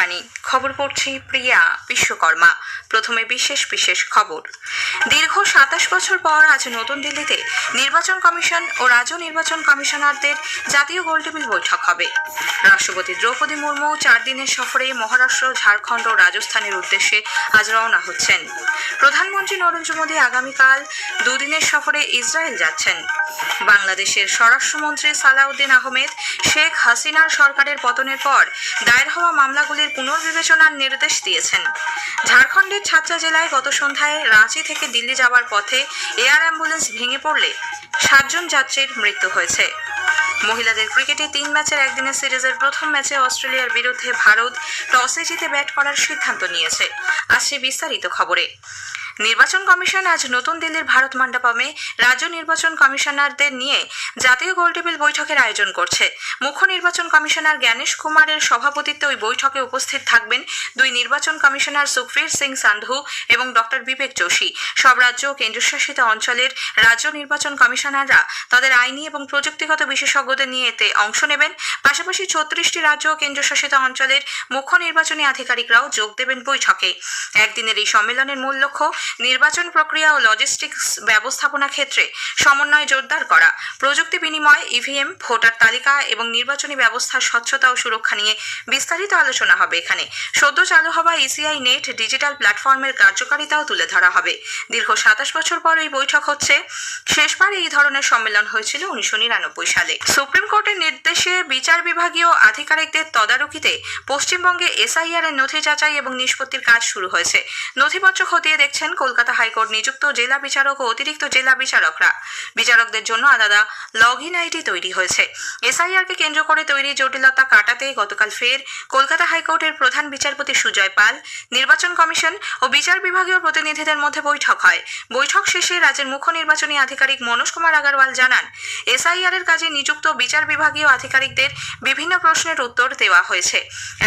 বাণী। খবর পড়ছি প্রিয়া বিশ্বকর্মা। প্রথমে বিশেষ খবর। দীর্ঘ ২৭ বছর পর আজ নতুন দিল্লিতে নির্বাচন কমিশন ও রাজ্য নির্বাচন কমিশনারদের জাতীয় গোলটেবিল বৈঠক হবে। রাষ্ট্রপতি দ্রৌপদী মুর্মু 4 দিনের সফরে মহারাষ্ট্র, ঝাড়খণ্ড ও রাজস্থানের উদ্দেশ্যে আজ রওনা হচ্ছেন। প্রধানমন্ত্রী নরেন্দ্র মোদী আগামীকাল 2 দিনের সফরে ইসরায়েল যাচ্ছেন। বাংলাদেশের স্বরাষ্ট্রমন্ত্রী সালাউদ্দিন আহমেদ শেখ হাসিনার সরকারের পতনের পর দায়ের হওয়া মামলাগুলির পুনর্বিবেচনার নির্দেশ দিয়েছেন। ঝাড়খণ্ডের ছাত্রা জেলায় গত সন্ধ্যায় রাঁচি থেকে দিল্লি যাওয়ার পথে এয়ার অ্যাম্বুলেন্স ভেঙে পড়লে 7 জন যাত্রীর মৃত্যু হয়েছে। মহিলাদের ক্রিকেটে 3 ম্যাচের একদিনের সিরিজের প্রথম ম্যাচে অস্ট্রেলিয়ার বিরুদ্ধে ভারত টসে জিতে ব্যাট করার সিদ্ধান্ত নিয়েছে। আসছে বিস্তারিত খবরে। নির্বাচন কমিশন আজ নতুন দিল্লির ভারত মণ্ডপমে রাজ্য নির্বাচন কমিশনারদের নিয়ে জাতীয় গোলটেবিল বৈঠকের আয়োজন করছে। মুখ্য নির্বাচন কমিশনার জ্ঞানেশ কুমারের সভাপতিত্বে ওই বৈঠকে উপস্থিত থাকবেন 2 নির্বাচন কমিশনার সুখবীর সিং সান্ধু এবং ডক্টর বিবেক যোশী। সব রাজ্য ও কেন্দ্রশাসিত অঞ্চলের রাজ্য নির্বাচন কমিশনাররা তাদের আইনি এবং প্রযুক্তিগত বিশেষজ্ঞদের নিয়ে এতে অংশ নেবেন। পাশাপাশি 36টি রাজ্য ও কেন্দ্রশাসিত অঞ্চলের মুখ্য নির্বাচনী আধিকারিকরাও যোগ দেবেন বৈঠকে। একদিনের এই সম্মেলনের মূল লক্ষ্য নির্বাচন প্রক্রিয়া ও লজিস্টিক্স ব্যবস্থাপনা ক্ষেত্রে সমন্বয় জোরদার করা, প্রযুক্তি বিনিময়, ইভিএম, ভোটার তালিকা এবং নির্বাচনী ব্যবস্থার স্বচ্ছতা ও সুরক্ষা নিয়ে বিস্তারিত আলোচনা হবে। এখানে সদ্য চালু হওয়া ইসিআই নেট ডিজিটাল প্ল্যাটফর্মের কার্যকারিতাও তুলে ধরা হবে। দীর্ঘ 27 বছর পর এই বৈঠক হচ্ছে। শেষবার এই ধরনের সম্মেলন হয়েছিল 1999 সালে। সুপ্রিম কোর্টের নির্দেশে বিচার বিভাগীয় আধিকারিকদের তদারকিতে পশ্চিমবঙ্গে এসআইআর এর নথি যাচাই এবং নিষ্পত্তির কাজ শুরু হয়েছে। নথিপত্র খতিয়ে দেখছেন কলকাতা হাইকোর্ট নিযুক্ত জেলা বিচারক ও অতিরিক্ত জেলা বিচারকরা। বিচারকদের জন্য আলাদা লগইন আইডি তৈরি হয়েছে। এসআইআরকে কেন্দ্র করে তৈরি জটিলতা কাটাতে গতকাল ফের কলকাতা হাইকোর্টের প্রধান বিচারপতি সুজয় পাল, নির্বাচন কমিশন ও বিচার বিভাগীয় প্রতিনিধিদের মধ্যে বৈঠক হয়। বৈঠক শেষে রাজ্যের মুখ্য নির্বাচনী আধিকারিক মনোজ কুমার আগরওয়াল জানান, এসআইআর এর কাজে নিযুক্ত বিচার বিভাগীয় আধিকারিকদের বিভিন্ন প্রশ্নের উত্তর দেওয়া হয়েছে।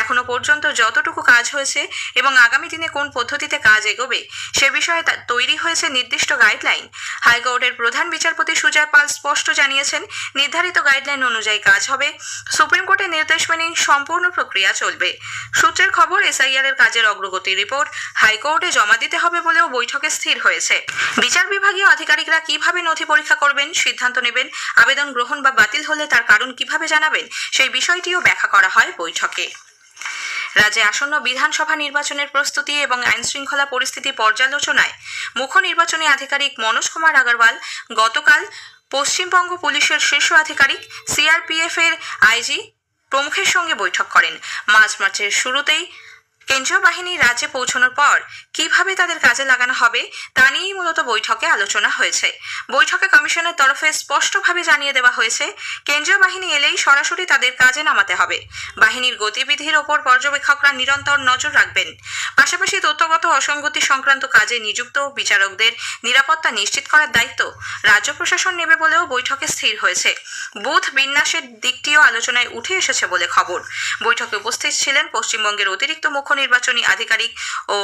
এখনো পর্যন্ত যতটুকু কাজ হয়েছে এবং আগামী দিনে কোন পদ্ধতিতে কাজ এগোবে সে বিষয়ে তৈরি হয়েছে নির্দিষ্ট গাইডলাইন। হাইকোর্টের প্রধান বিচারপতি সুজয় পাল স্পষ্ট জানিয়েছেন, নির্ধারিত গাইডলাইন অনুযায়ী কাজ হবে। সুপ্রিম কোর্টের নির্দেশ মেনে সম্পূর্ণ প্রক্রিয়া চলবে। সূত্রের খবর, এসআইআর এর কাজের অগ্রগতি রিপোর্ট হাইকোর্টে জমা দিতে হবে বলেও বৈঠকে স্থির হয়েছে। বিচার বিভাগীয় আধিকারিকরা কিভাবে নথি পরীক্ষা করবেন, সিদ্ধান্ত নেবেন, আবেদন গ্রহণ বা বাতিল হলে তার কারণ কিভাবে জানাবেন, সেই বিষয়টিও ব্যাখ্যা করা হয় বৈঠকে। রাজ্যে আসন্ন বিধানসভা নির্বাচনের প্রস্তুতি এবং আইনশৃঙ্খলা পরিস্থিতি পর্যালোচনায় মুখ্য নির্বাচনী আধিকারিক মনোজ কুমার আগরওয়াল গতকাল পশ্চিমবঙ্গ পুলিশের শীর্ষ আধিকারিক, সিআরপিএফ এর আইজি প্রমুখের সঙ্গে বৈঠক করেন। মার্চের শুরুতেই কেন্দ্রীয় বাহিনী রাজ্যে পৌঁছানোর পর কিভাবে তাদের কাজে লাগানো হবে তা নিয়েই মূলত বৈঠকে আলোচনা হয়েছে। বৈঠকে কমিশনের তরফে স্পষ্টভাবে জানিয়ে দেওয়া হয়েছে, কেন্দ্রীয় বাহিনী এলেই সরাসরি তাদের কাজে নামাতে হবে। বাহিনীর গতিবিধির ওপর পর্যবেক্ষকরা নিরন্তর নজর রাখবেন। পাশাপাশি তথ্যগত অসঙ্গতি সংক্রান্ত কাজে নিযুক্ত বিচারকদের নিরাপত্তা নিশ্চিত করার দায়িত্ব রাজ্য প্রশাসন নেবে বলেও বৈঠকে স্থির হয়েছে। বুথ বিন্যাসের দিকটিও আলোচনায় উঠে এসেছে বলে খবর। বৈঠকে উপস্থিত ছিলেন পশ্চিমবঙ্গের অতিরিক্ত মুখ্য নির্বাচনী আধিকারিক ও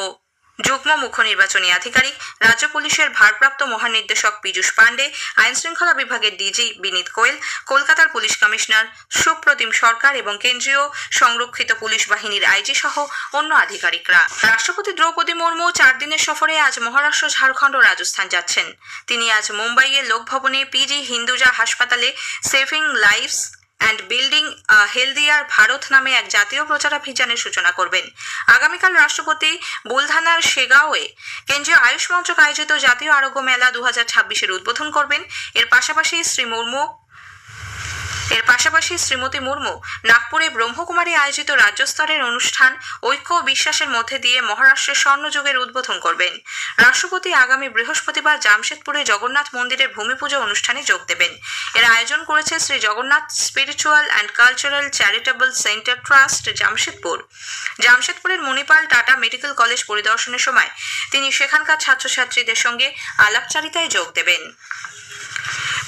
যুগ্ম মুখ্য নির্বাচনী আধিকারিক, রাজ্য পুলিশের ভারপ্রাপ্ত মহানির্দেশক পীযূষ পাণ্ডে, আইনশৃঙ্খলা বিভাগের ডিজি বিনীত গোয়েল, কলকাতার পুলিশ কমিশনার সুপ্রতিম সরকার এবং কেন্দ্রীয় সংরক্ষিত পুলিশ বাহিনীর আইজি সহ অন্য আধিকারিকরা। রাষ্ট্রপতি দ্রৌপদী মুর্মু 4 দিনের সফরে আজ মহারাষ্ট্র, ঝাড়খণ্ড ও রাজস্থান যাচ্ছেন। তিনি আজ মুম্বাইয়ের লোকভবনে পিজি হিন্দুজা হাসপাতালে saving lives and building a healthier Bharat নামে এক জাতীয় প্রচারাভিযানের সূচনা করবেন। আগামীকাল রাষ্ট্রপতি বুলধানার শেগাঁওয়ে কেন্দ্রীয় আয়ুষ মন্ত্রক আয়োজিত জাতীয় আরোগ্য মেলা 2026 উদ্বোধন করবেন। এর পাশাপাশি শ্রীমতী মুর্মু নাগপুরে ব্রহ্মকুমারী আয়োজিত রাজ্যস্তরের অনুষ্ঠান ঐক্য ও বিশ্বাসের মধ্যে দিয়ে মহারাষ্ট্রের স্বর্ণযুগের উদ্বোধন করবেন। রাষ্ট্রপতি আগামী বৃহস্পতিবার জামশেদপুরে জগন্নাথ মন্দিরের ভূমিপুজো অনুষ্ঠানে যোগ দেবেন। এর আয়োজন করেছে Shri Jagannath spiritual and cultural charitable centre trust Jamshedpur. জামশেদপুরের মণিপাল টাটা মেডিকেল কলেজ পরিদর্শনের সময় তিনি সেখানকার ছাত্রছাত্রীদের সঙ্গে আলাপচারিতায় যোগ দেবেন।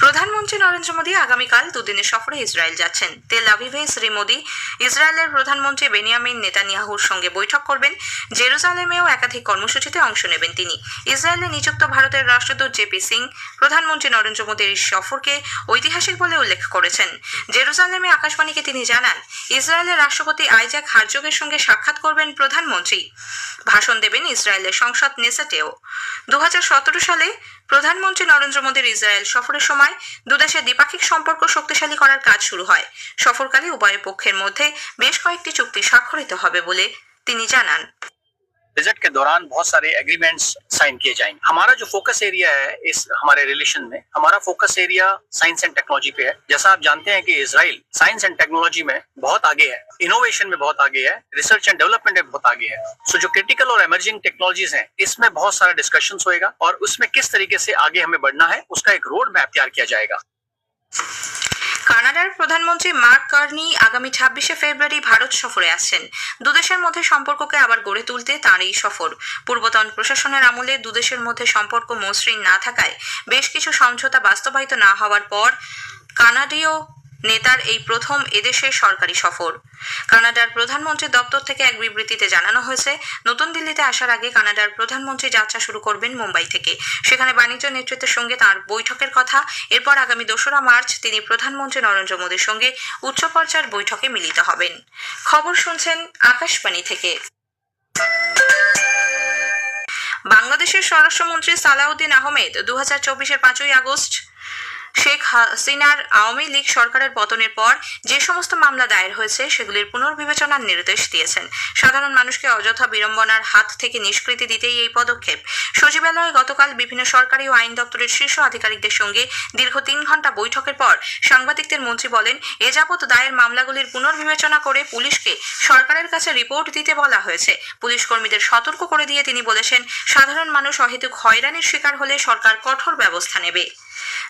প্রধানমন্ত্রী নরেন্দ্র মোদী আগামীকাল দুদিনের সফরে ইসরায়েল যাচ্ছেন। তেল আভিভে শ্রী মোদী ইসরায়েলের প্রধানমন্ত্রী বেনিয়ামিন নেতানিয়াহুর সঙ্গে বৈঠক করবেন। জেরুজালেমেও একাধিক কর্মসূচিতে অংশ নেবেন তিনি। ইসরায়েলে নিযুক্ত ভারতের রাষ্ট্রদূত জেপি সিং প্রধানমন্ত্রী নরেন্দ্র মোদীর এই সফরকে ঐতিহাসিক বলে উল্লেখ করেছেন। জেরুজালেমে আকাশবাণীকে তিনি জানান, ইসরায়েলের রাষ্ট্রপতি আইজাক হারজোগের সঙ্গে সাক্ষাৎ করবেন প্রধানমন্ত্রী। ভাষণ দেবেন ইসরায়েলের সংসদ নেসেটেও। 2017 সালে প্রধানমন্ত্রী নরেন্দ্র মোদীর ইসরায়েল সফরের সময় দুদেশের দ্বিপাক্ষিক সম্পর্ক শক্তিশালী করার কাজ শুরু হয়। সফরকালে উভয় পক্ষের মধ্যে বেশ কয়েকটি চুক্তি স্বাক্ষরিত হবে বলে তিনি জানান। विजिट के दौरान बहुत सारे एग्रीमेंट्स साइन किए जाएंगे। हमारा जो फोकस एरिया है इस हमारे रिलेशन में, हमारा focus area science and technology पे है। जैसा आप जानते हैं कि इजराइल साइंस एंड टेक्नोलॉजी में बहुत आगे है, इनोवेशन में बहुत आगे है, रिसर्च एंड डेवलपमेंट में बहुत आगे है। सो जो क्रिटिकल और इमर्जिंग टेक्नोलॉजीज हैं इसमें बहुत सारा डिस्कशंस होएगा और उसमें किस तरीके से आगे हमें बढ़ना है उसका एक रोड मैप तैयार किया जाएगा। কানাডার প্রধানমন্ত্রী মার্ক কার্নি আগামী 26শে ফেব্রুয়ারি ভারত সফরে আসছেন। দুদেশের মধ্যে সম্পর্ককে আবার গড়ে তুলতে তাঁর এই সফর। পূর্বতন প্রশাসনের আমলে দুদেশের মধ্যে সম্পর্ক মসৃণ না থাকায় বেশ কিছু সমঝোতা বাস্তবায়িত না হওয়ার পর কানাডীয় নেতার এই প্রথম এদেশের সরকারি সফর। কানাডার প্রধানমন্ত্রীর দপ্তর থেকে এক বিবৃতিতে জানানো হয়েছে, নতুন দিল্লিতে আসার আগে কানাডার প্রধানমন্ত্রী যাত্রা শুরু করবেন মুম্বাই থেকে। সেখানে বাণিজ্য নেতৃত্বের সঙ্গে তাঁর বৈঠকের কথা। এরপর আগামী 2রা মার্চ তিনি প্রধানমন্ত্রী নরেন্দ্র মোদীর সঙ্গে উচ্চ পর্যায়ের বৈঠকে মিলিত হবেন। খবর শুনছেন আকাশবাণী থেকে। বাংলাদেশের স্বরাষ্ট্রমন্ত্রী সালাউদ্দিন আহমেদ 2024-এর 5ই আগস্ট শেখ হাসিনার আওয়ামী লীগ সরকারের পতনের পর যে সমস্ত মামলা দায়ের হয়েছে সেগুলির পুনর্বিবেচনার নির্দেশ দিয়েছেন। সাধারণ মানুষকে অযথা বিড়ম্বনার হাত থেকে নিষ্কৃতি দিতেই এই পদক্ষেপ। সচিবালয়ে গতকাল বিভিন্ন সরকারি ও আইন দপ্তরের শীর্ষ আধিকারিকদের সঙ্গে দীর্ঘ 3 ঘণ্টা বৈঠকের পর সাংবাদিকদের মন্ত্রী বলেন, এ যাবৎ দায়ের মামলাগুলির পুনর্বিবেচনা করে পুলিশকে সরকারের কাছে রিপোর্ট দিতে বলা হয়েছে। পুলিশ কর্মীদের সতর্ক করে দিয়ে তিনি বলেছেন, সাধারণ মানুষ অহেতুক হয়রানির শিকার হলে সরকার কঠোর ব্যবস্থা নেবে।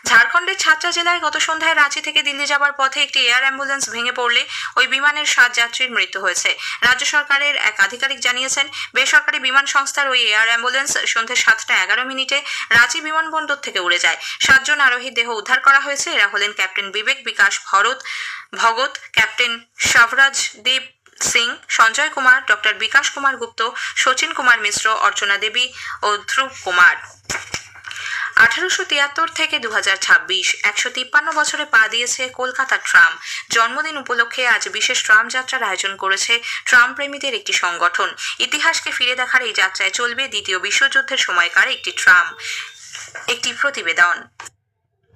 ঝাড়খণ্ডের ছাত্রা জেলায় গত সন্ধ্যায় রাঁচি থেকে দিল্লি যাবার পথে একটি এয়ার অ্যাম্বুলেন্স ভেঙে পড়লে ওই বিমানের 7 যাত্রীর মৃত্যু হয়েছে। রাজ্য সরকারের এক আধিকারিক জানিয়েছেন, বেসরকারি বিমান সংস্থার ওই এয়ার অ্যাম্বুলেন্স সন্ধ্যে 7:11 রাঁচি বিমানবন্দর থেকে উড়ে যায়। 7 জন আরোহীর দেহ উদ্ধার করা হয়েছে। এরা হলেন ক্যাপ্টেন বিবেক বিকাশ ভগত, ক্যাপ্টেন শাভরাজ দেব সিং, সঞ্জয় কুমার, ডক্টর বিকাশ কুমার গুপ্ত, সচিন কুমার মিশ্র, অর্চনা দেবী ও ধ্রুব কুমার। 1873 থেকে 2026 153 বছরে পা দিয়েছে কলকাতা ট্রাম। জন্মদিন উপলক্ষে আজ বিশেষ ট্রাম যাত্রার আয়োজন করেছে ট্রাম প্রেমীদের একটি সংগঠন। ইতিহাসকে ফিরে দেখার এই যাত্রায় চলবে দ্বিতীয় বিশ্বযুদ্ধের সময়কার একটি ট্রাম। একটি প্রতিবেদন।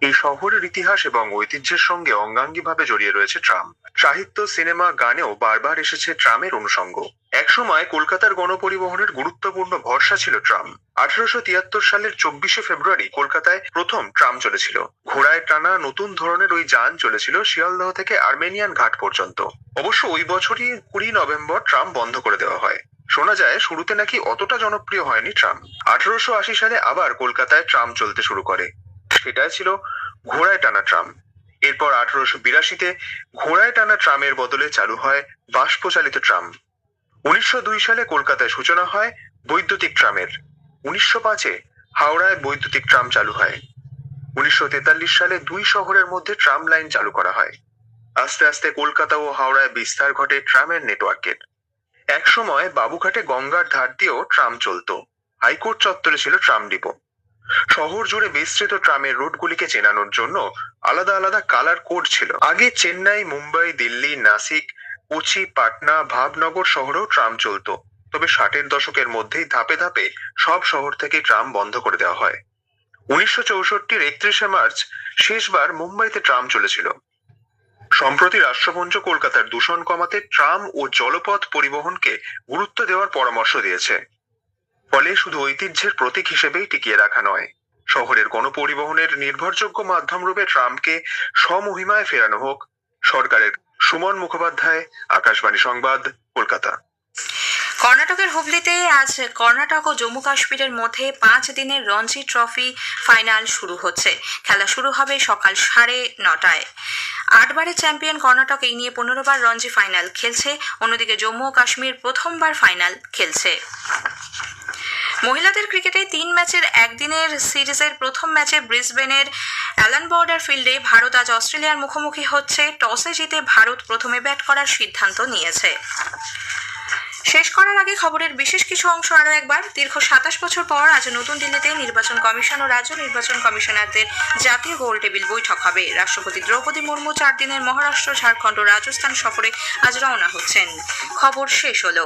এই শহরের ইতিহাস এবং ঐতিহ্যের সঙ্গে অঙ্গাঙ্গিভাবে জড়িয়ে রয়েছে ট্রাম। সাহিত্য, সিনেমা, গানেও বারবার এসেছে ট্রামের অনুষঙ্গ। একসময় কলকাতার গণপরিবহনের গুরুত্বপূর্ণ ভরসা ছিল ট্রাম। 1873 সালের 24শে ফেব্রুয়ারি কলকাতায় প্রথম ট্রাম চলেছিল। ঘোড়ায় টানা নতুন ধরনের ওই যান চলেছিল শিয়ালদহ থেকে আর্মেনিয়ান ঘাট পর্যন্ত। অবশ্য ওই বছরই 20 নভেম্বর ট্রাম বন্ধ করে দেওয়া হয়। শোনা যায় শুরুতে নাকি অতটা জনপ্রিয় হয়নি ট্রাম। 1880 সালে আবার কলকাতায় ট্রাম চলতে শুরু করে। সেটাই ছিল ঘোড়ায় টানা ট্রাম। এরপর 1882-তে ঘোড়ায় টানা ট্রামের বদলে চালু হয় বাষ্পচালিত ট্রাম। 1902 সালে কলকাতায় সূচনা হয় বৈদ্যুতিক ট্রামের। 1905-এ হাওড়ায় বৈদ্যুতিক ট্রাম চালু হয়। 1943 সালে 2 শহরের মধ্যে ট্রাম লাইন চালু করা হয়। আস্তে আস্তে কলকাতা ও হাওড়ায় বিস্তার ঘটে ট্রামের নেটওয়ার্কের। এক সময় বাবুঘাটে গঙ্গার ধার দিয়েও ট্রাম চলতো। হাইকোর্ট চত্বরে ছিল ট্রাম ডিপো। শহর জুড়ে বিস্তৃত ট্রামের রুটগুলিকে চেনানোর জন্য আলাদা আলাদা কালার কোড ছিল। আগে চেন্নাই, মুম্বাই, দিল্লি, নাসিক, কোচি, পাটনা, ভাবনগর শহরেও ট্রাম চলতো। তবে 60-এর দশকের মধ্যেই ধাপে ধাপে সব শহর থেকে ট্রাম বন্ধ করে দেওয়া হয়। 1964-র 31শে মার্চ শেষবার মুম্বাইতে ট্রাম চলেছিল। সম্প্রতি রাষ্ট্রপুঞ্জ কলকাতার দূষণ কমাতে ট্রাম ও জলপথ পরিবহনকে গুরুত্ব দেওয়ার পরামর্শ দিয়েছে। ফলে শুধু ঐতিহ্যের প্রতীক হিসেবেই টিকিয়ে রাখা নয়, শহরের গণপরিবহনের নির্ভরযোগ্য মাধ্যম রূপে ট্রামকে স্বমহিমায় ফেরানো হোক। সরকারের। সুমন মুখোপাধ্যায়, আকাশবাণী সংবাদ, কলকাতা। কর্ণাটকের হুবলিতে আজ কর্ণাটক ও জম্মু কাশ্মীরের মধ্যে 5 দিনের রঞ্জি ট্রফি ফাইনাল শুরু হচ্ছে। খেলা শুরু হবে সকাল 9:30টায়। 8বারের চ্যাম্পিয়ন কর্ণাটক এই নিয়ে 15বার রঞ্জি ফাইনাল খেলছে। অন্যদিকে জম্মু ও কাশ্মীর প্রথমবার ফাইনাল খেলছে। মহিলাদের ক্রিকেটে 3 ম্যাচের একদিনের সিরিজের প্রথম ম্যাচে ব্রিসবেনের অ্যালান বর্ডার ফিল্ডে ভারত আজ অস্ট্রেলিয়ার মুখোমুখি হচ্ছে। টসে জিতে ভারত প্রথমে ব্যাট করার সিদ্ধান্ত নিয়েছে। শেষ করার আগে খবরের বিশেষ কিছু অংশ আরও একবার। দীর্ঘ 27 বছর পর আজ নতুন দিল্লিতে নির্বাচন কমিশন ও রাজ্য নির্বাচন কমিশনারদের জাতীয় গোল টেবিল বৈঠক হবে। রাষ্ট্রপতি দ্রৌপদী মুর্মু 4 দিনের মহারাষ্ট্র, ঝাড়খণ্ড ও রাজস্থান সফরে আজ রওনা হচ্ছেন। খবর শেষ হলো।